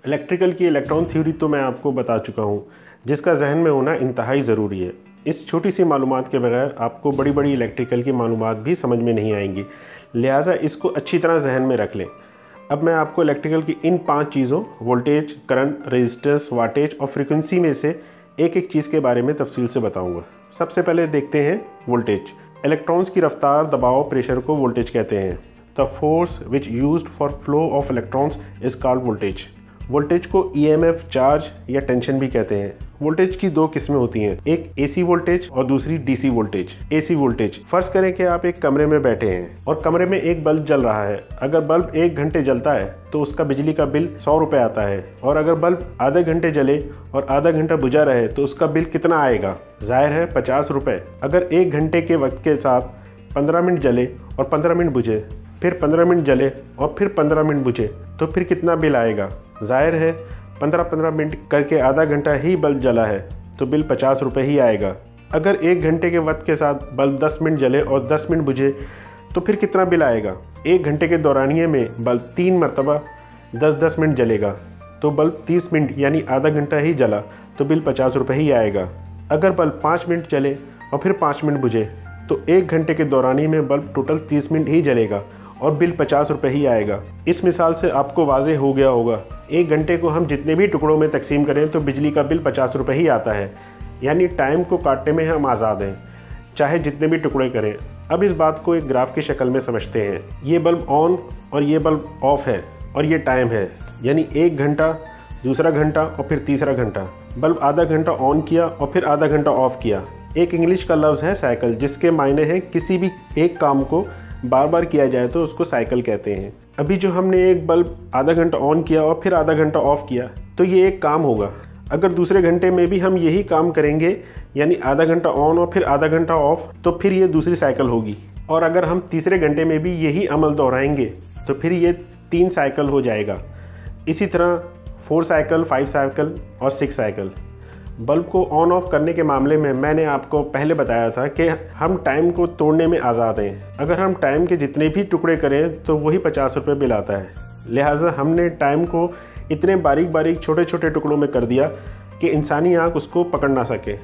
Electrical की electron theory तो मैं आपको बता चुका हूँ, जिसका जहन में होना इंतहाई ज़रूरी है। इस छोटी सी मालूमात के बगैर आपको बड़ी बड़ी इलेक्ट्रिकल की मालूमात भी समझ में नहीं आएंगी, लिहाजा इसको अच्छी तरह जहन में रख लें। अब मैं आपको इलेक्ट्रिकल की इन 5 चीज़ों वोल्टेज, करंट, रेजिस्टेंस, वाटेज और फ्रीक्वेंसी में से एक एक चीज़ के बारे में तफसील से बताऊंगा। सबसे पहले देखते हैं वोल्टेज। इलेक्ट्रॉन्स की रफ्तार, दबाव, प्रेशर को वोल्टेज कहते हैं। The force which used for flow of electrons is called voltage. Voltage को ईएमएफ, चार्ज या टेंशन भी कहते हैं। वोल्टेज की 2 किस्में होती हैं, एक एसी वोल्टेज और दूसरी डीसी वोल्टेज। एसी वोल्टेज, फर्ज करें कि आप एक कमरे में बैठे हैं और कमरे में एक बल्ब जल रहा है। अगर बल्ब 1 घंटे जलता है तो उसका बिजली का बिल 100 रुपये आता है, और अगर बल्ब आधे घंटे जले और आधा घंटा बुझा रहे तो उसका बिल कितना आएगा? जाहिर है 50 रुपये। अगर 1 घंटे के वक्त के साथ 15 मिनट जले और 15 मिनट बुझे, फिर 15 मिनट जले और फिर 15 मिनट बुझे, तो फिर कितना बिल आएगा? जाहिर है 15-15 मिनट करके आधा घंटा ही बल्ब जला है तो बिल 50 रुपये ही आएगा। अगर 1 घंटे के वक्त के साथ बल्ब 10 मिनट जले और 10 मिनट बुझे तो फिर कितना बिल आएगा? 1 घंटे के दौरानिए में बल्ब 3 मरतबा 10-10 मिनट जलेगा तो बल्ब 30 मिनट यानी आधा घंटा ही जला तो बिल 50 रुपये ही आएगा। अगर बल्ब 5 मिनट जले और फिर 5 मिनट बुझे तो 1 घंटे के दौरानिए में बल्ब टोटल 30 मिनट ही जलेगा और बिल 50 रुपये ही आएगा। इस मिसाल से आपको वाज़ेह हो गया होगा, 1 घंटे को हम जितने भी टुकड़ों में तकसीम करें तो बिजली का बिल 50 रुपये ही आता है, यानी टाइम को काटने में हम आज़ाद हैं, चाहे जितने भी टुकड़े करें। अब इस बात को एक ग्राफ की शक्ल में समझते हैं। ये बल्ब ऑन और ये बल्ब ऑफ है और ये टाइम है, यानी 1 घंटा, दूसरा घंटा और फिर तीसरा घंटा। बल्ब आधा घंटा ऑन किया और फिर आधा घंटा ऑफ किया। एक इंग्लिश का लफ्ज़ है साइकिल, जिसके मायने हैं किसी भी एक काम को बार बार किया जाए तो उसको साइकिल कहते हैं। अभी जो हमने एक बल्ब आधा घंटा ऑन किया और फिर आधा घंटा ऑफ किया तो ये एक काम होगा। अगर दूसरे घंटे में भी हम यही काम करेंगे, यानी आधा घंटा ऑन और फिर आधा घंटा ऑफ, तो फिर ये दूसरी साइकिल होगी। और अगर हम तीसरे घंटे में भी यही अमल दोहराएंगे तो फिर ये 3 साइकिल हो जाएगा। इसी तरह 4 साइकिल, 5 साइकिल और 6 साइकिल। बल्ब को ऑन ऑफ करने के मामले में मैंने आपको पहले बताया था कि हम टाइम को तोड़ने में आज़ाद हैं। अगर हम टाइम के जितने भी टुकड़े करें तो वही 50 रुपये बिल आता है। लिहाजा हमने टाइम को इतने बारीक बारीक छोटे छोटे टुकड़ों में कर दिया कि इंसानी आँख उसको पकड़ ना सके।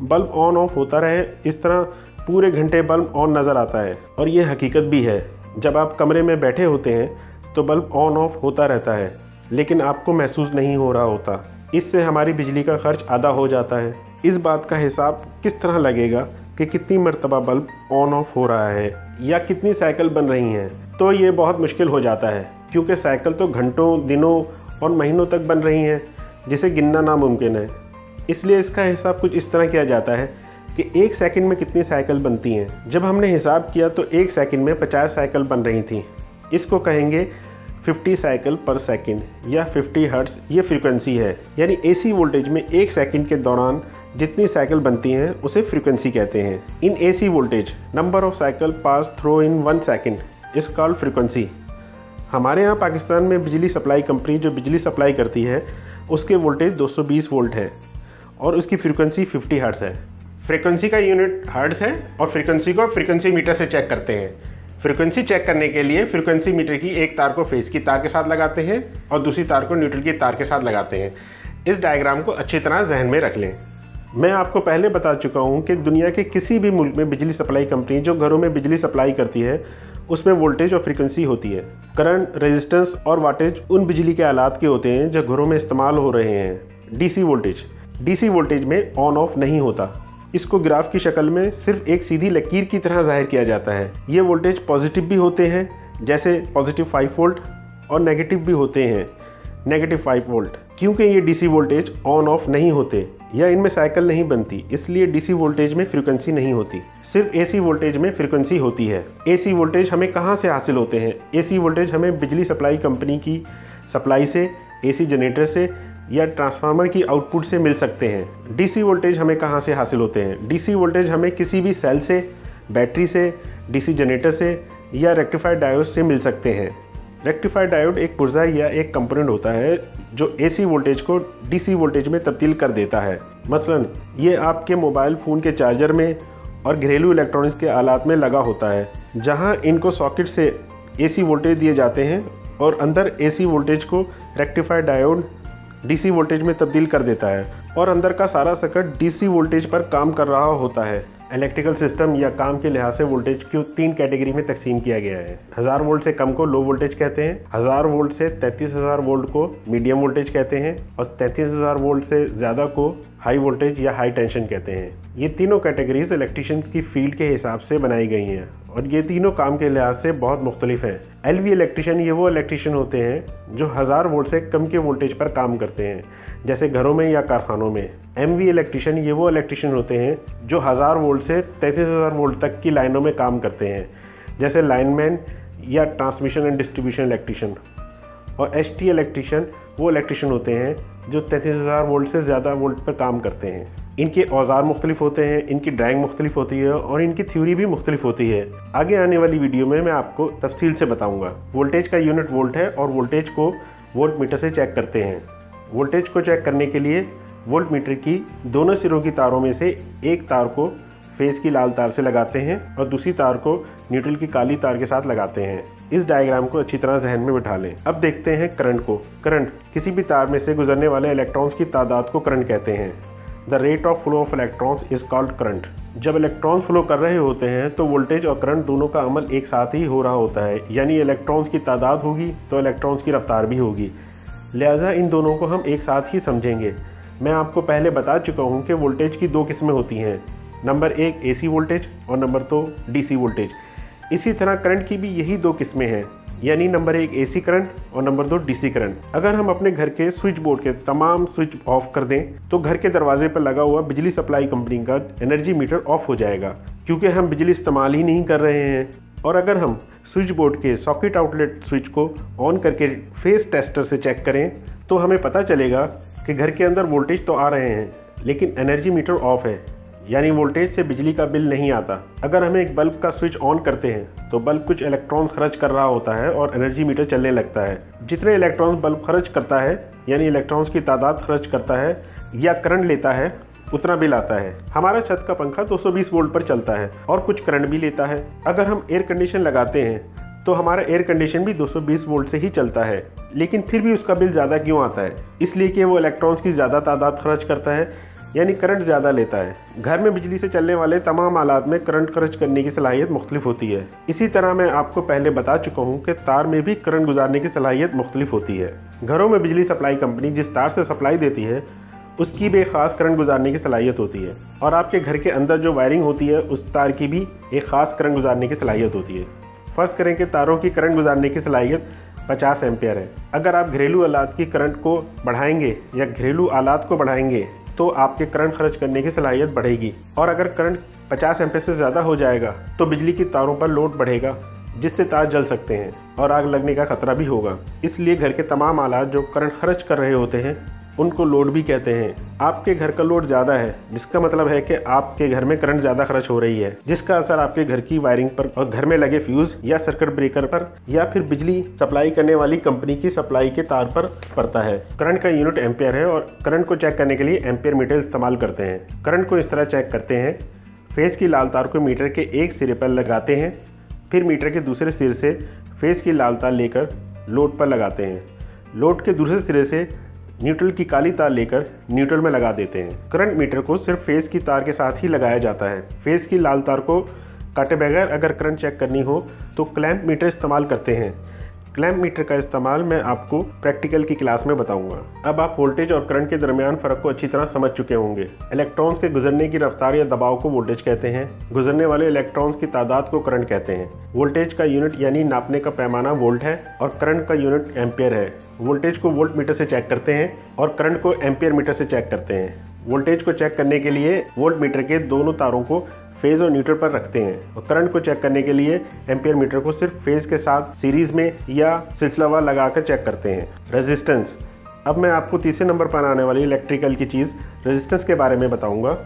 बल्ब ऑन ऑफ होता रहे, इस तरह पूरे घंटे बल्ब ऑन नज़र आता है। और ये हकीकत भी है, जब आप कमरे में बैठे होते हैं तो बल्ब ऑन ऑफ होता रहता है, लेकिन आपको महसूस नहीं हो रहा होता। इससे हमारी बिजली का खर्च आधा हो जाता है। इस बात का हिसाब किस तरह लगेगा कि कितनी मरतबा बल्ब ऑन ऑफ हो रहा है या कितनी साइकिल बन रही हैं, तो ये बहुत मुश्किल हो जाता है, क्योंकि साइकिल तो घंटों, दिनों और महीनों तक बन रही हैं, जिसे गिनना नामुमकिन है। इसलिए इसका हिसाब कुछ इस तरह किया जाता है कि 1 सेकंड में कितनी साइकिल बनती हैं। जब हमने हिसाब किया तो 1 सेकंड में 50 साइकिल बन रही थी। इसको कहेंगे 50 साइकिल पर सेकंड या 50 हर्ट्ज। ये फ्रीक्वेंसी है, यानी एसी वोल्टेज में 1 सेकंड के दौरान जितनी साइकिल बनती हैं उसे फ्रीक्वेंसी कहते हैं। In AC voltage number of cycle pass through in 1 second is called frequency. हमारे यहाँ पाकिस्तान में बिजली सप्लाई कंपनी जो बिजली सप्लाई करती है उसके वोल्टेज 220 वोल्ट है और उसकी फ्रीक्वेंसी 50 हर्ट्ज है। फ्रीक्वेंसी का यूनिट हर्ट्ज है और फ्रीक्वेंसी को फ्रीक्वेंसी मीटर से चेक करते हैं। फ्रीक्वेंसी चेक करने के लिए फ्रीक्वेंसी मीटर की एक तार को फेस की तार के साथ लगाते हैं और दूसरी तार को न्यूट्रल की तार के साथ लगाते हैं। इस डायग्राम को अच्छी तरह जहन में रख लें। मैं आपको पहले बता चुका हूं कि दुनिया के किसी भी मुल्क में बिजली सप्लाई कंपनी जो घरों में बिजली सप्लाई करती है उसमें वोल्टेज और फ्रीक्वेंसी होती है। करंट, रेजिस्टेंस और वाटेज उन बिजली के आलात के होते हैं जो घरों में इस्तेमाल हो रहे हैं। डीसी वोल्टेज में ऑन ऑफ नहीं होता। इसको ग्राफ की शक्ल में सिर्फ एक सीधी लकीर की तरह जाहिर किया जाता है। ये वोल्टेज पॉजिटिव भी होते हैं, जैसे पॉजिटिव 5 वोल्ट, और नेगेटिव भी होते हैं, नेगेटिव 5 वोल्ट। क्योंकि ये डीसी वोल्टेज ऑन ऑफ नहीं होते या इनमें साइकिल नहीं बनती, इसलिए डीसी वोल्टेज में फ्रीक्वेंसी नहीं होती। सिर्फ एसी वोल्टेज में फ्रीक्वेंसी होती है। एसी वोल्टेज हमें कहाँ से हासिल होते हैं? एसी वोल्टेज हमें बिजली सप्लाई कंपनी की सप्लाई से, एसी जनरेटर से या ट्रांसफार्मर की आउटपुट से मिल सकते हैं। डीसी वोल्टेज हमें कहाँ से हासिल होते हैं? डीसी वोल्टेज हमें किसी भी सेल से, बैटरी से, डीसी जनरेटर से या रेक्टिफाइड डायोड से मिल सकते हैं। रेक्टिफाइड डायोड एक पुर्जा या एक कंपोनेंट होता है जो एसी वोल्टेज को डीसी वोल्टेज में तब्दील कर देता है। मसलन ये आपके मोबाइल फ़ोन के चार्जर में और घरेलू इलेक्ट्रॉनिक्स के आलात में लगा होता है, जहां इनको सॉकेट से एसी वोल्टेज दिए जाते हैं और अंदर एसी वोल्टेज को रेक्टिफायर डायोड डीसी वोल्टेज में तब्दील कर देता है और अंदर का सारा सर्किट डीसी वोल्टेज पर काम कर रहा होता है। इलेक्ट्रिकल सिस्टम या काम के लिहाज से वोल्टेज को 3 कैटेगरी में तकसीम किया गया है। 1000 वोल्ट से कम को लो वोल्टेज कहते हैं, 1000 वोल्ट से 33000 वोल्ट को मीडियम वोल्टेज कहते हैं और 33000 वोल्ट से ज़्यादा को हाई वोल्टेज या हाई टेंशन कहते हैं। ये तीनों कैटेगरीज इलेक्ट्रिशियंस की फील्ड के हिसाब से बनाई गई हैं और ये तीनों काम के लिहाज से बहुत मुख्तलिफ हैं। एलवी इलेक्ट्रिशियन ये वो इलेक्ट्रिशियन होते हैं जो 1000 वोल्ट से कम के वोल्टेज पर काम करते हैं, जैसे घरों में या कारखानों में। एमवी इलेक्ट्रिशियन ये वो इलेक्ट्रिशियन होते हैं जो 1000 वोल्ट से 33000 वोल्ट तक की लाइनों में काम करते हैं, जैसे लाइनमैन या ट्रांसमिशन एंड डिस्ट्रीब्यूशन इलेक्ट्रिशियन। और एचटी इलेक्ट्रिशियन वो इलेक्ट्रिशियन होते हैं जो 33000 वोल्ट से ज़्यादा वोल्ट पर काम करते हैं। इनके औजार मुख्तलिफ होते हैं, इनकी ड्राइंग मुख्तलिफ होती है और इनकी थ्योरी भी मुख्तलिफ होती है। आगे आने वाली वीडियो में मैं आपको तफसील से बताऊंगा। वोल्टेज का यूनिट वोल्ट है और वोल्टेज को वोल्ट मीटर से चेक करते हैं। वोल्टेज को चेक करने के लिए वोल्ट मीटर की दोनों सिरों की तारों में से एक तार को फेस की लाल तार से लगाते हैं और दूसरी तार को न्यूट्रल की काली तार के साथ लगाते हैं। इस डायग्राम को अच्छी तरह जहन में बिठा लें। अब देखते हैं करंट को। करंट किसी भी तार में से गुजरने वाले इलेक्ट्रॉन्स की तादाद को करंट कहते हैं। The rate of flow of electrons is called current. जब इलेक्ट्रॉन्स फ्लो कर रहे होते हैं तो वोल्टेज और करंट दोनों का अमल एक साथ ही हो रहा होता है, यानी इलेक्ट्रॉन्स की तादाद होगी तो इलेक्ट्रॉन्स की रफ्तार भी होगी। लिहाजा इन दोनों को हम एक साथ ही समझेंगे। मैं आपको पहले बता चुका हूँ कि वोल्टेज की 2 किस्में होती हैं, नंबर 1 एसी वोल्टेज और नंबर 2 डीसी वोल्टेज। इसी तरह करंट की भी यही 2 किस्में हैं, यानी नंबर 1 एसी करंट और नंबर 2 डीसी करंट। अगर हम अपने घर के स्विच बोर्ड के तमाम स्विच ऑफ कर दें तो घर के दरवाजे पर लगा हुआ बिजली सप्लाई कंपनी का एनर्जी मीटर ऑफ हो जाएगा, क्योंकि हम बिजली इस्तेमाल ही नहीं कर रहे हैं। और अगर हम स्विच बोर्ड के सॉकेट आउटलेट स्विच को ऑन करके फेस टेस्टर से चेक करें तो हमें पता चलेगा कि घर के अंदर वोल्टेज तो आ रहे हैं लेकिन एनर्जी मीटर ऑफ है, यानी वोल्टेज से बिजली का बिल नहीं आता। अगर हम एक बल्ब का स्विच ऑन करते हैं तो बल्ब कुछ इलेक्ट्रॉन्स खर्च कर रहा होता है और एनर्जी मीटर चलने लगता है। जितने इलेक्ट्रॉन्स बल्ब खर्च करता है, यानी इलेक्ट्रॉन्स की तादाद खर्च करता है या करंट लेता है, उतना बिल आता है। हमारा छत का पंखा 220 वोल्ट पर चलता है और कुछ करंट भी लेता है। अगर हम एयर कंडीशन लगाते हैं तो हमारा एयर कंडीशन भी 220 वोल्ट से ही चलता है, लेकिन फिर भी उसका बिल ज़्यादा क्यों आता है? इसलिए कि वो इलेक्ट्रॉन्स की ज़्यादा तादाद खर्च करता है, यानी करंट ज़्यादा लेता है। घर में बिजली से चलने वाले तमाम आलात में करंट खर्च करने की सलाहियत मुख्तलिफ होती है। इसी तरह मैं आपको पहले बता चुका हूँ कि तार में भी करंट गुजारने की सलाहियत मुख्तलिफ होती है। घरों में बिजली सप्लाई कंपनी जिस तार से सप्लाई देती है उसकी भी एक ख़ास करंट गुजारने की सलाहियत होती है और आपके घर के अंदर जो वायरिंग होती है उस तार की भी एक ख़ास करंट गुजारने की सलाहियत होती है। फ़र्ज़ करें कि तारों की करंट गुजारने की सलाहियत 50 एम्पियर है। अगर आप घरेलू आलात की करंट को बढ़ाएंगे या घरेलू आलात को बढ़ाएंगे तो आपके करंट खर्च करने की सलाहियत बढ़ेगी, और अगर करंट 50 एम्पियर से ज़्यादा हो जाएगा तो बिजली की तारों पर लोड बढ़ेगा, जिससे तार जल सकते हैं और आग लगने का खतरा भी होगा। इसलिए घर के तमाम आलात जो करंट खर्च कर रहे होते हैं उनको लोड भी कहते हैं। आपके घर का लोड ज़्यादा है, जिसका मतलब है कि आपके घर में करंट ज़्यादा खर्च हो रही है, जिसका असर आपके घर की वायरिंग पर और घर में लगे फ्यूज़ या सर्किट ब्रेकर पर या फिर बिजली सप्लाई करने वाली कंपनी की सप्लाई के तार पर पड़ता है। करंट का यूनिट एम्पियर है और करंट को चेक करने के लिए एम्पियर मीटर इस्तेमाल करते हैं। करंट को इस तरह चेक करते हैं। फेस की लाल तार को मीटर के एक सिरे पर लगाते हैं, फिर मीटर के दूसरे सिरे से फेस की लाल तार लेकर लोड पर लगाते हैं। लोड के दूसरे सिरे से न्यूट्रल की काली तार लेकर न्यूट्रल में लगा देते हैं। करंट मीटर को सिर्फ फेस की तार के साथ ही लगाया जाता है। फेस की लाल तार को काटे बगैर अगर करंट चेक करनी हो तो क्लैंप मीटर इस्तेमाल करते हैं। क्लैंप मीटर का इस्तेमाल मैं आपको प्रैक्टिकल की क्लास में बताऊंगा। अब आप वोल्टेज और करंट के दरमियान फ़र्क को अच्छी तरह समझ चुके होंगे। इलेक्ट्रॉन्स के गुजरने की रफ्तार या दबाव को वोल्टेज कहते हैं। गुजरने वाले इलेक्ट्रॉन्स की तादाद को करंट कहते हैं। वोल्टेज का यूनिट यानी नापने का पैमाना वोल्ट है और करंट का यूनिट एम्पियर है। वोल्टेज को वोल्ट मीटर से चेक करते हैं और करंट को एम्पियर मीटर से चेक करते हैं। वोल्टेज को चेक करने के लिए वोल्ट मीटर के दोनों तारों को फेज और न्यूट्रल पर रखते हैं और करंट को चेक करने के लिए एम्पियर मीटर को सिर्फ फेज के साथ सीरीज में या सिलसिलावार लगाकर चेक करते हैं। रेजिस्टेंस। अब मैं आपको तीसरे नंबर पर आने वाली इलेक्ट्रिकल की चीज़ रेजिस्टेंस के बारे में बताऊंगा।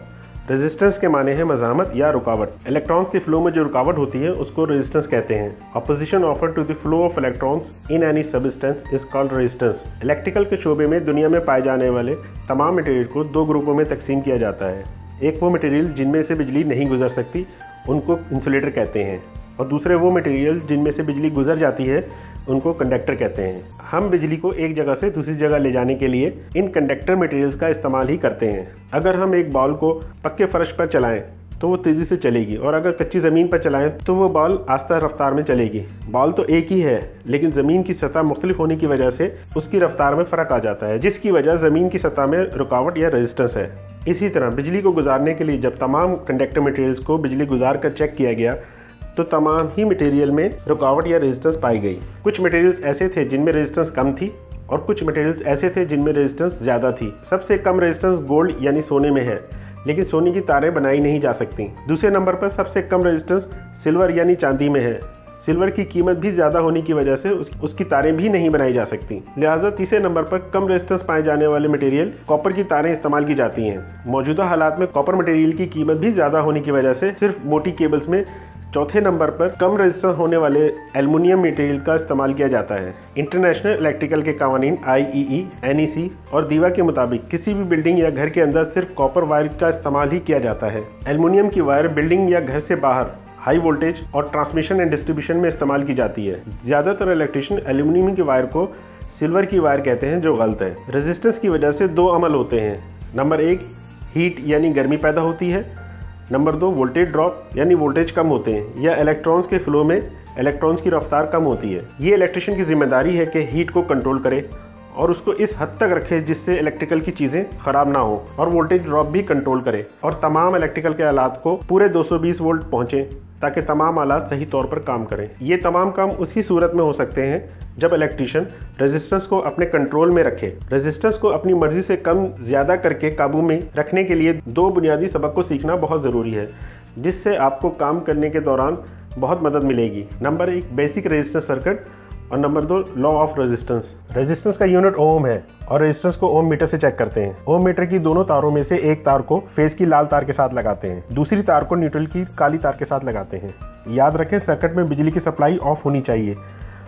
रेजिस्टेंस के माने हैं मज़ामत या रुकावट। इलेक्ट्रॉन्स की फ्लो में जो रुकावट होती है उसको रेजिस्टेंस कहते हैं। Opposition offer to the flow of electrons in any substance is called resistance. Electrical के शोबे में दुनिया में पाए जाने वाले तमाम मटेरियल को 2 ग्रुपों में तकसीम किया जाता है। एक वो मटेरियल जिनमें से बिजली नहीं गुजर सकती, उनको इंसुलेटर कहते हैं, और दूसरे वो मटेरियल जिनमें से बिजली गुजर जाती है उनको कंडक्टर कहते हैं। हम बिजली को एक जगह से दूसरी जगह ले जाने के लिए इन कंडक्टर मटेरियल्स का इस्तेमाल ही करते हैं। अगर हम एक बॉल को पक्के फर्श पर चलाएं तो वो तेज़ी से चलेगी, और अगर कच्ची ज़मीन पर चलाएं तो वो बॉल आस्ता रफ्तार में चलेगी। बॉल तो एक ही है, लेकिन ज़मीन की सतह मुख्तलिफ होने की वजह से उसकी रफ्तार में फ़र्क आ जाता है, जिसकी वजह ज़मीन की सतह में रुकावट या रेजिस्टेंस है। इसी तरह बिजली को गुजारने के लिए जब तमाम कंडक्टर मटेरियल्स को बिजली गुजार कर चेक किया गया तो तमाम ही मटेरियल में रुकावट या रेजिस्टेंस पाई गई। कुछ मटेरियल्स ऐसे थे जिनमें रेजिस्टेंस कम थी और कुछ मटेरियल्स ऐसे थे जिनमें रेजिस्टेंस ज़्यादा थी। सबसे कम रेजिस्टेंस गोल्ड यानी सोने में है, लेकिन सोने की तारें बनाई नहीं जा सकती। दूसरे नंबर पर सबसे कम रेजिस्टेंस सिल्वर यानी चांदी में है। सिल्वर की कीमत भी ज़्यादा होने की वजह से उसकी तारें भी नहीं बनाई जा सकती। लिहाजा तीसरे नंबर पर कम रेजिस्टेंस पाए जाने वाले मटेरियल कॉपर की तारें इस्तेमाल की जाती हैं। मौजूदा हालात में कॉपर मटेरियल की कीमत भी ज़्यादा होने की वजह से सिर्फ मोटी केबल्स में चौथे नंबर पर कम रेजिस्टेंस होने वाले एल्युमिनियम मटेरियल का इस्तेमाल किया जाता है। इंटरनेशनल इलेक्ट्रिकल के कानून IEE, NEC और दीवा के मुताबिक किसी भी बिल्डिंग या घर के अंदर सिर्फ कॉपर वायर का इस्तेमाल ही किया जाता है। एल्युमिनियम की वायर बिल्डिंग या घर से बाहर हाई वोल्टेज और ट्रांसमिशन एंड डिस्ट्रीब्यूशन में इस्तेमाल की जाती है। ज़्यादातर इलेक्ट्रिशियन एल्युमिनियम की वायर को सिल्वर की वायर कहते हैं, जो गलत है। रेजिस्टेंस की वजह से दो अमल होते हैं। नंबर 1 हीट यानी गर्मी पैदा होती है। नंबर 2 वोल्टेज ड्रॉप यानी वोल्टेज कम होते हैं या इलेक्ट्रॉन्स के फ्लो में इलेक्ट्रॉन्स की रफ्तार कम होती है। ये इलेक्ट्रिशियन की जिम्मेदारी है कि हीट को कंट्रोल करे और उसको इस हद तक रखे जिससे इलेक्ट्रिकल की चीज़ें ख़राब ना हो, और वोल्टेज ड्रॉप भी कंट्रोल करे और तमाम इलेक्ट्रिकल के आलात को पूरे 220 वोल्ट पहुँचें ताकि तमाम आलात सही तौर पर काम करें। ये तमाम काम उसी सूरत में हो सकते हैं जब इलेक्ट्रिशियन रेजिस्टेंस को अपने कंट्रोल में रखे। रेजिस्टेंस को अपनी मर्जी से कम ज़्यादा करके काबू में रखने के लिए दो बुनियादी सबक को सीखना बहुत ज़रूरी है, जिससे आपको काम करने के दौरान बहुत मदद मिलेगी। नंबर 1 बेसिक रेजिस्टेंस सर्किट और number 2 law of resistance. Resistance का यूनिट ओम है और रेजिस्टेंस को ओम मीटर से चेक करते हैं। ओम मीटर की दोनों तारों में से एक तार को फेज की लाल तार के साथ लगाते हैं, दूसरी तार को न्यूट्रल की काली तार के साथ लगाते हैं। याद रखें, सर्किट में बिजली की सप्लाई ऑफ होनी चाहिए,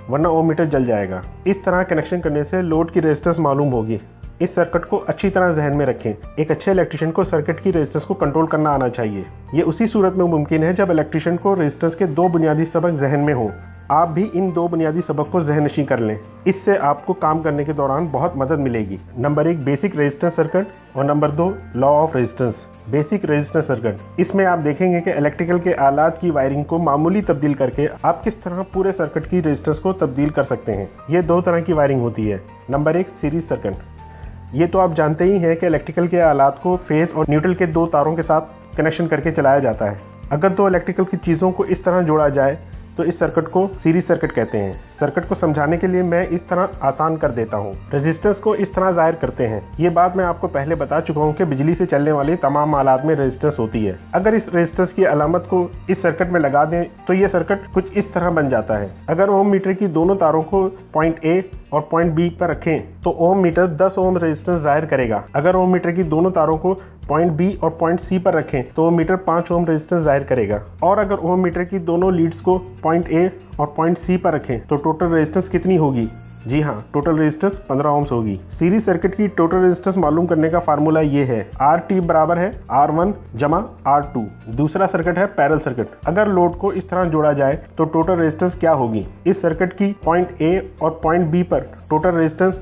वरना ओम मीटर जल जाएगा। इस तरह कनेक्शन करने से लोड की रेजिस्टेंस मालूम होगी। इस सर्किट को अच्छी तरह जहन में रखें। एक अच्छे इलेक्ट्रिशियन को सर्किट की रेजिस्टेंस को कंट्रोल करना आना चाहिए। ये उसी सूरत में मुमकिन है जब इलेक्ट्रिशियन को रेजिस्टेंस के दो बुनियादी सबक जहन में हो। आप भी इन दो बुनियादी सबक को जहननशी कर लें, इससे आपको काम करने के दौरान बहुत मदद मिलेगी। नंबर 1 बेसिक रेजिस्टेंस सर्किट और number 2 law of resistance. Basic resistance circuit, इसमें आप देखेंगे कि इलेक्ट्रिकल के आलात की वायरिंग को मामूली तब्दील करके आप किस तरह पूरे सर्किट की रेजिस्टेंस को तब्दील कर सकते हैं। ये दो तरह की वायरिंग होती है। Number 1 series circuit. ये तो आप जानते ही हैं कि इलेक्ट्रिकल के आलात को फेज और न्यूट्रल के दो तारों के साथ कनेक्शन करके चलाया जाता है। अगर दो इलेक्ट्रिकल की चीज़ों को इस तरह जोड़ा जाए तो इस सर्किट को सीरीज सर्किट कहते हैं। सर्किट को समझाने के लिए मैं इस तरह आसान कर देता हूँ। रेजिस्टेंस को इस तरह जाहिर करते हैं। ये बात मैं आपको पहले बता चुका हूँ कि बिजली से चलने वाले तमाम आलात में रेजिस्टेंस होती है। अगर इस रेजिस्टेंस की अलामत को इस सर्किट में लगा दें तो ये सर्किट कुछ इस तरह बन जाता है। अगर ओम मीटर की दोनों तारों को पॉइंट A और पॉइंट B पर रखें तो ओम मीटर 10 ओम रेजिस्टेंस जाहिर करेगा। अगर ओम मीटर की दोनों तारों को पॉइंट B और पॉइंट C पर रखें तो ओम मीटर 5 ओम रेजिस्टेंस जाहिर करेगा। और अगर ओम मीटर की दोनों लीड्स को पॉइंट A और पॉइंट C पर रखें तो टोटल रेजिस्टेंस कितनी होगी? जी हाँ, टोटल रेजिस्टेंस 15 ओम्स होगी। सीरीज सर्किट की टोटल रेजिस्टेंस मालूम करने का फार्मूला ये है, RT बराबर है R1 जमा R2। दूसरा सर्किट है पैरेलल सर्किट। अगर लोड को इस तरह जोड़ा जाए तो टोटल रेजिस्टेंस क्या होगी? इस सर्किट की पॉइंट A और पॉइंट B पर टोटल रेजिस्टेंस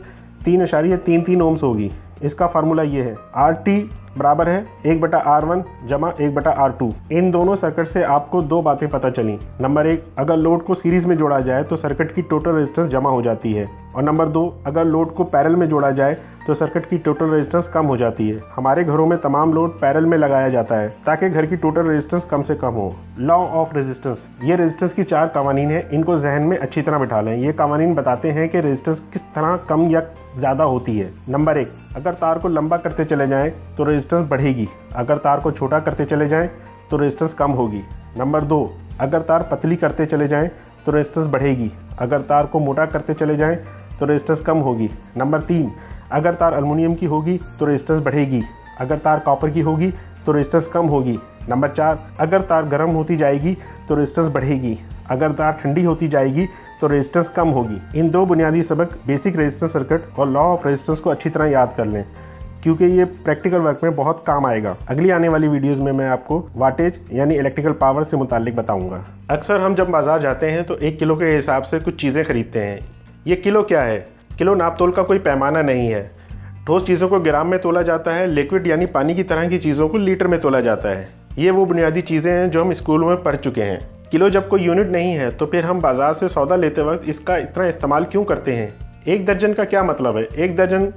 3.33 ओम्स होगी। इसका फार्मूला ये है, RT बराबर है 1/R1 जमा 1/R2। इन दोनों सर्किट से आपको दो बातें पता चली। नंबर 1, अगर लोड को सीरीज में जोड़ा जाए तो सर्किट की टोटल रेजिस्टेंस जमा हो जाती है, और नंबर 2, अगर लोड को पैरेलल में जोड़ा जाए तो सर्किट की टोटल रेजिस्टेंस कम हो जाती है। हमारे घरों में तमाम लोड पैरेलल में लगाया जाता है ताकि घर की टोटल रेजिस्टेंस कम से कम हो। लॉ ऑफ रेजिस्टेंस, ये रेजिस्टेंस की 4 कवानीन हैं, इनको जहन में अच्छी तरह बिठा लें। ये कवानीन बताते हैं कि रेजिस्टेंस किस तरह कम या ज़्यादा होती है। नंबर 1, अगर तार को लंबा करते चले जाएं तो रेजिस्टेंस बढ़ेगी। अगर तार को छोटा करते चले जाएं तो रेजिस्टेंस कम होगी। नंबर 2, अगर तार पतली करते चले जाएं तो रेजिस्टेंस बढ़ेगी। अगर तार को मोटा करते चले जाएं तो रेजिस्टेंस कम होगी। नंबर 3, अगर तार एल्युमिनियम की होगी तो रेजिस्टेंस बढ़ेगी। अगर तार कॉपर की होगी तो रेजिस्टेंस कम होगी। नंबर 4, अगर तार गर्म होती जाएगी तो रेजिस्टेंस बढ़ेगी। अगर तार ठंडी होती जाएगी तो रेजिस्टेंस कम होगी। इन दो बुनियादी सबक बेसिक रेजिस्टेंस सर्किट और लॉ ऑफ रेजिस्टेंस को अच्छी तरह याद कर लें। क्योंकि ये प्रैक्टिकल वर्क में बहुत काम आएगा। अगली आने वाली वीडियोस में मैं आपको वाटेज यानी इलेक्ट्रिकल पावर से मुतालिक बताऊंगा। अक्सर हम जब बाजार जाते हैं तो 1 किलो के हिसाब से कुछ चीज़ें खरीदते हैं। ये किलो क्या है? किलो नाप तोल का कोई पैमाना नहीं है। ठोस चीज़ों को ग्राम में तोला जाता है, लिक्विड यानी पानी की तरह की चीज़ों को लीटर में तोला जाता है। ये वो बुनियादी चीज़ें हैं जो हम स्कूल में पढ़ चुके हैं। किलो जब कोई यूनिट नहीं है तो फिर हम बाजार से सौदा लेते वक्त इसका इतना इस्तेमाल क्यों करते हैं? 1 दर्जन का क्या मतलब है? 1 दर्जन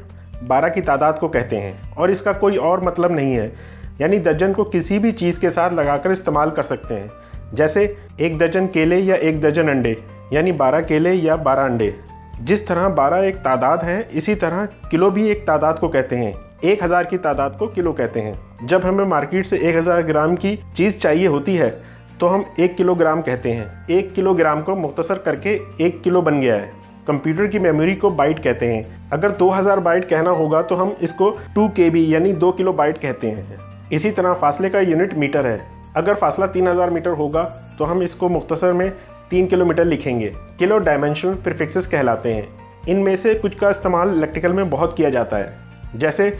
12 की तादाद को कहते हैं और इसका कोई और मतलब नहीं है। यानी दर्जन को किसी भी चीज़ के साथ लगाकर इस्तेमाल कर सकते हैं। जैसे 1 दर्जन केले या 1 दर्जन अंडे, यानी 12 केले या 12 अंडे। जिस तरह 12 एक तादाद है, इसी तरह किलो भी एक तादाद को कहते हैं। 1000 की तादाद को किलो कहते हैं। जब हमें मार्केट से 1000 ग्राम की चीज़ चाहिए होती है तो हम 1 किलोग्राम कहते हैं। 1 किलोग्राम को मुख्तसर करके 1 किलो बन गया है। कंप्यूटर की मेमोरी को बाइट कहते हैं। अगर 2000 बाइट कहना होगा तो हम इसको 2 KB यानी 2 किलो बाइट कहते हैं। इसी तरह फासले का यूनिट मीटर है। अगर फासला 3000 मीटर होगा तो हम इसको मुख्तसर में 3 किलोमीटर लिखेंगे। किलो डायमेंशनल प्रीफिक्सेस कहलाते हैं। इनमें से कुछ का इस्तेमाल इलेक्ट्रिकल में बहुत किया जाता है। जैसे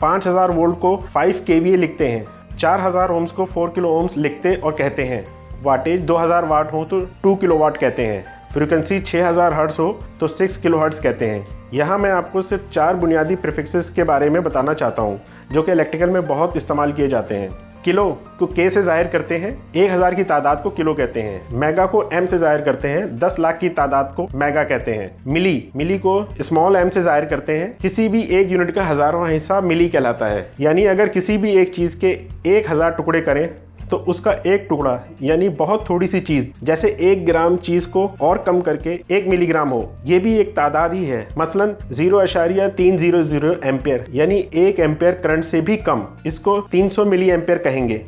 5000 वोल्ट को 5 KVA लिखते हैं। 4000 ओम्स को 4 किलो ओम्स लिखते और कहते हैं। वाटेज 2000 वाट हो तो 2 किलोवाट कहते हैं। फ्रीक्वेंसी 6000 हर्ट्ज हो तो 6 किलो हर्ट्ज कहते हैं। यहाँ मैं आपको सिर्फ 4 बुनियादी प्रीफिक्सेस के बारे में बताना चाहता हूँ जो कि इलेक्ट्रिकल में बहुत इस्तेमाल किए जाते हैं। किलो को K से ज़ाहिर करते हैं। 1000 की तादाद को किलो कहते हैं। मेगा को M से ज़ाहिर करते हैं। 10 लाख की तादाद को मेगा कहते हैं। मिली को स्मॉल m से ज़ाहिर करते हैं। किसी भी एक यूनिट का 1000वां हिस्सा मिली कहलाता है। यानी अगर किसी भी एक चीज़ के 1000 टुकड़े करें तो उसका एक टुकड़ा यानी बहुत थोड़ी सी चीज़, जैसे 1 ग्राम चीज़ को और कम करके 1 मिलीग्राम हो, ये भी एक तादाद ही है। मसलन 0.300 एम्पियर यानी 1 एम्पियर करंट से भी कम, इसको 300 मिली एम्पियर कहेंगे।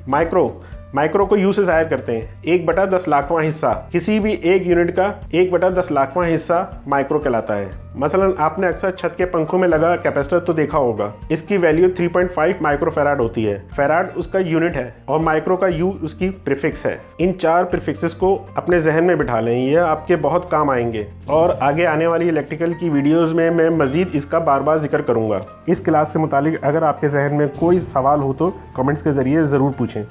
माइक्रो को यू से ज़ाहिर करते हैं। 1/10 लाखवां हिस्सा, किसी भी एक यूनिट का 1/10 लाखवां हिस्सा माइक्रो कहलाता है। मसलन आपने अक्सर छत के पंखों में लगा कैपेसिटर तो देखा होगा। इसकी वैल्यू 3.5 माइक्रोफेराड होती है। फेराड उसका यूनिट है और माइक्रो का यू उसकी प्रीफिक्स है। इन 4 प्रीफिक्सेस को अपने जहन में बिठा लें, यह आपके बहुत काम आएंगे और आगे आने वाली इलेक्ट्रिकल की वीडियोज़ में मैं मज़ीद इसका बार बार जिक्र करूँगा। इस क्लास से मुतालिक अगर आपके जहन में कोई सवाल हो तो कमेंट्स के ज़रिए ज़रूर पूछें।